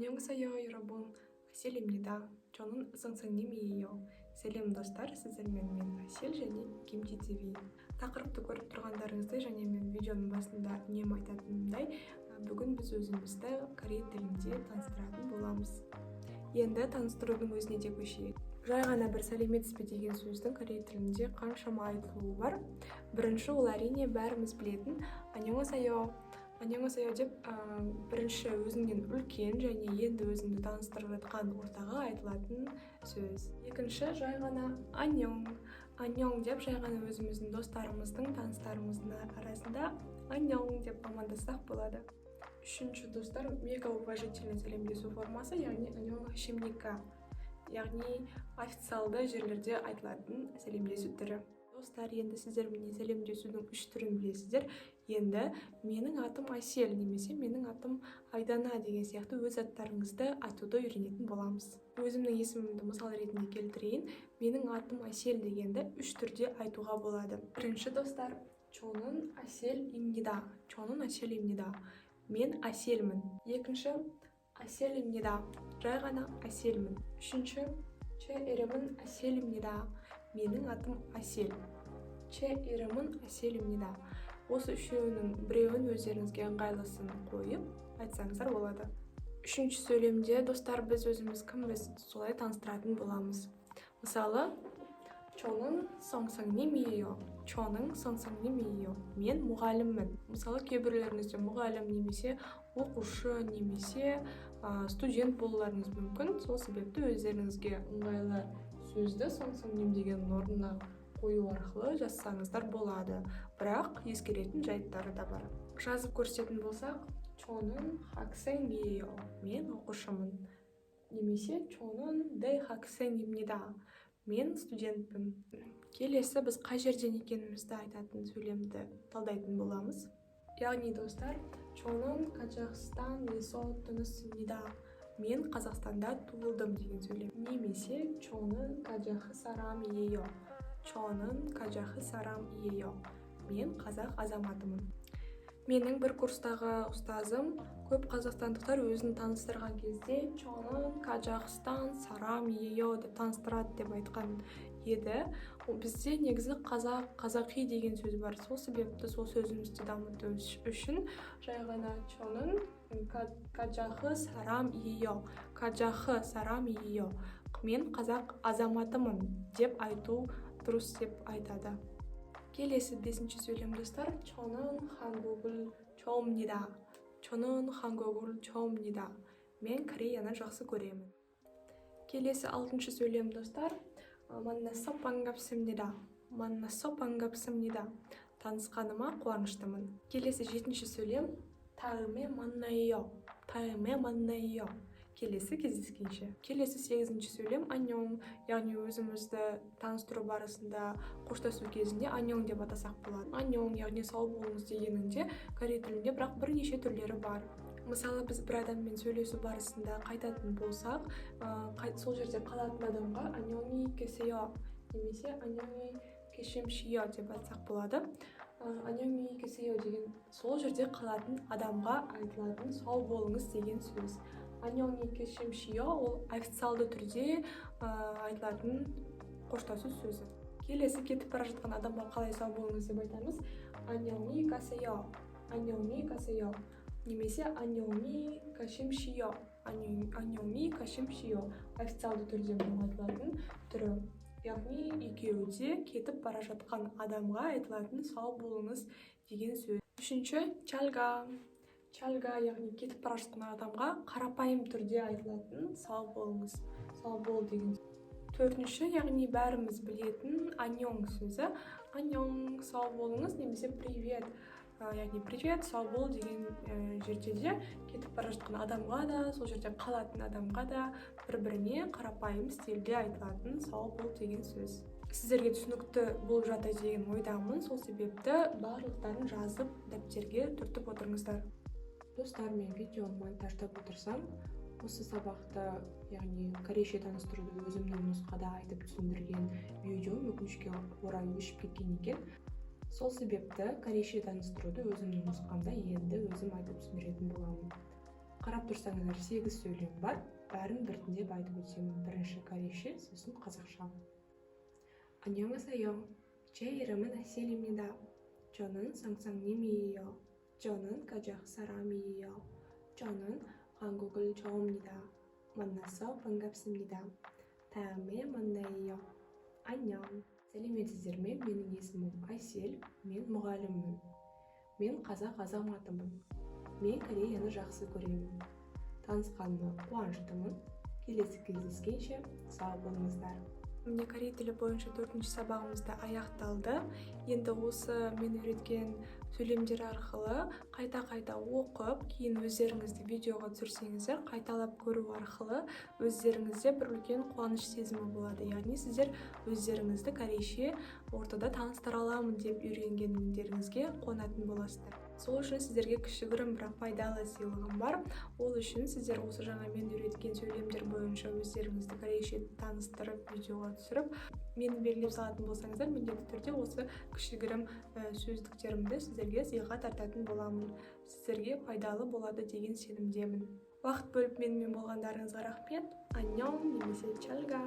안녕하세요, 여러분. Аселимнида. Чонун ысыңсыңнимиийо. Селем достар, сіздермен мен Асел және Кимчи ТВ. Тақырыпты көріп тұрғандарыңызды және мен видеоның басында үнемі айтатынымдай, бүгін біз өзімізді корей тілінде таныстыратын боламыз. Енді таныстырудың өзіне де көшейік. Жай ғана бір сәлеметсіз бе деген сөздің корей тілінде қаншама айтылуы бар. Бірінші ол әрине бәріміз білетін 안녕하세요 деп бірінші өзіңнен үлкен және енді өзіңді таныстырып жатқан ортаға айтылатын сөз. Екінші жай ғана аньон деп жай ғана өзіміздің достарымыздың, таныстарымыздың арасында аньон деп амандассақ болады. Үшінші достар мега уважительный сәлемдесу формасы, яғни аньонхашимника, яғни официалды жерлерде айтылатын сәлемдесу түрі. Достар, енді сіздер міне сәлемдесудің 3 түрін білесіздер. Енді менің атым Асел немесе менің атым Айдана деген сияқты өз аттарыңызды айтуды үйренетін боламыз. Өзімнің есімімді мысал ретінде келтірейін. Менің атым Асел дегенді 3 түрде айтуға болады. Бірінші достар, чонун Аселимнида. Чонун Аселимнида. Мен Аселмін. Екінші, Аселимнида. Жай ғана Аселмін. Үшінші, Че иремін Аселимнида. Менің атым Асел. Че иремін Аселимнида. Осы үшеуінің біреуін өздеріңізге ыңғайлысын қойып айтсаңыздар болады. Үшінші сөйлемде достар біз өзіміз кімбіз солай таныстыратын боламыз. Мысалы, чонун сонсаңнимиийо. Чонун сонсаңнимиийо. Мен мұғаліммін. Мысалы, кейбіреулеріңізде мұғалім немесе оқушы немесе студент болуларыңыз мүмкін. Сол себепті өздеріңізге ыңғайлы сөзді сонсаңним деген орнына қою арқылы жазсаңыздар болады. Бірақ ескеретін жайттары да бар. Жазып көрсететін болсақ, чонун хаксэнгиейо. Мен оқушымын. Немесе чонун дэйхаксэнгимнида. Мен студентпін. Келесі біз қай жерден екенімізді айтатын сөйлемді талдайтын боламыз. Яғни достар, чонун Казахстан-есо тунысымнида. Мен Қазақстанда туылдым деген сөйлем. Немесе чонун Кажахы сарам иейо. Чонун Кажахы сарам иейо. Мен қазақ азаматымын. Менің бір курстағы ұстазым көп қазақстандықтар өзін таныстырған кезде чонун Казахстан сарам иейо деп таныстырады деп айтқан еді. Бізде негізі қазақи деген сөз бар. Сол себепті сол сөзімізді дамыту үшін жай ғана чонун Кажахы сарам иейо. Кажахы сарам иейо. Мен қазақ азаматымын деп айту дұрыс деп айтады. Келесі 5-ші сөйлем достар, чонун хангугул чоумнида. Чонун хангугул чоумнида. Мен Кореяны жақсы көремін. Келесі 6-ші сөйлем достар, маннассо пангапсымнида. Маннассо пангапсымнида. Танысқаныма қуаныштымын. Келесі 7-ші сөйлем, таыме маннайо. Таыме маннайо. Келесі кездескенше. Келесі 8-ші сөйлем аньон, яғни өзімізді таныстыру барысында қоштасу кезінде аньон деп атасақ болады. Аньон, яғни сау болыңыз дегенінде корей тілінде бірақ бірнеше түрлері бар. Мысалы, біз бір адаммен сөйлесу барысында қайтатын болсақ, сол жерде қалатын адамға аньони кесео немесе аньони кешемшио деп айтсақ болады. Аньони кесео деген сол жерде қалатын адамға айтылатын сау болыңыз деген сөз. Аньони кешемшио ол официалды түрде айтылатын қоштасу сөзі. Келесі кетіп бара жатқан адамға қалай сау болыңыз деп айтамыз. Аньони касео. Аньони касео. Немесе аньони кашимшио. Аньони кашимшио. Официалды түрде айтылатын түрі. Яғни екеуі кетіп бара жатқан адамға айтылатын сау болыңыз деген сөз. Үшінші чалга. Чалга, яғни кетіп бара жатқан адамға қарапайым түрде айтылатын сау болыңыз. Сау бол деген. Төртінші, яғни бәріміз білетін аньон сөзі. Аньон, сау болыңыз немесе привет. Яғни привет, сау бол деген жерде де кетіп бара жатқан адамға да, сол жерде қалатын адамға да бір-біріне қарапайым стильде айтылатын сау бол деген сөз. Сіздерге түсінікті болып жатыр деген ойдамын. Сол себепті барлықтарын жазып дәптерге түртіп отырыңыздар. Достар, мен видеоны монтаждап отырсам, осы сабақты, яғни корейше таныстыруды өзімнің нұсқада айтып түсіндірген видео өкінішке орай өшіп кеткен екен. Сол себепті корейше таныстыруды өзімнің нұсқамда енді өзім айтып түсіндіретін боламын. Қарап тұрсаңыздар 8 сөйлем бар. Бәрін біртіндеп айтып өтемін. Бірінші корейше, сосын қазақша. 안녕하세요. 제 이름은 아셀입니다. 저는 상상님이에요. 저는 가족 사람이에요. 저는 한국을 좋아합니다. 만나서 반갑습니다. 다음에 만나요. 안녕. сәлеметсіздер ме? Менің есімім Айсел, мен мұғаліммін. Мен қазақ азаматымын. Мен Кореяны жақсы көремін. Танысқаныма қуаныштымын. Келесі кездескенше сау болыңыздар. Міне корей тілі бойынша 4-ші сабағымызда аяқталды. Енді осы мен үйреткен сөйлемдер арқылы қайта-қайта оқып, кейін өздеріңізді видеоға түсірсеңіздер, қайталап көру арқылы өздеріңізде бір үлкен қуаныш сезімі болады. Яғни сіздер өздеріңізді корейше ортада таныстыра аламын деп үйренгендеріңізге қуанатын боласыздар. Сол үшін сіздерге кішігірім бірақ пайдалы сыйлығым бар. Ол үшін сіздер осы жаңа мен үйреткен сөйлемдер бойынша өздеріңізді корейше таныстырып, видеоға түсіріп, мені белгілеп салатын болсаңыздар, міндетті түрде осы кішігірім сөздіктерімді сіздерге сыйға тартатын боламын. Сіздерге пайдалы болады деген сенімдемін. Уақыт бөліп менімен болғандарыңызға рахмет. Аньон немесе чалга.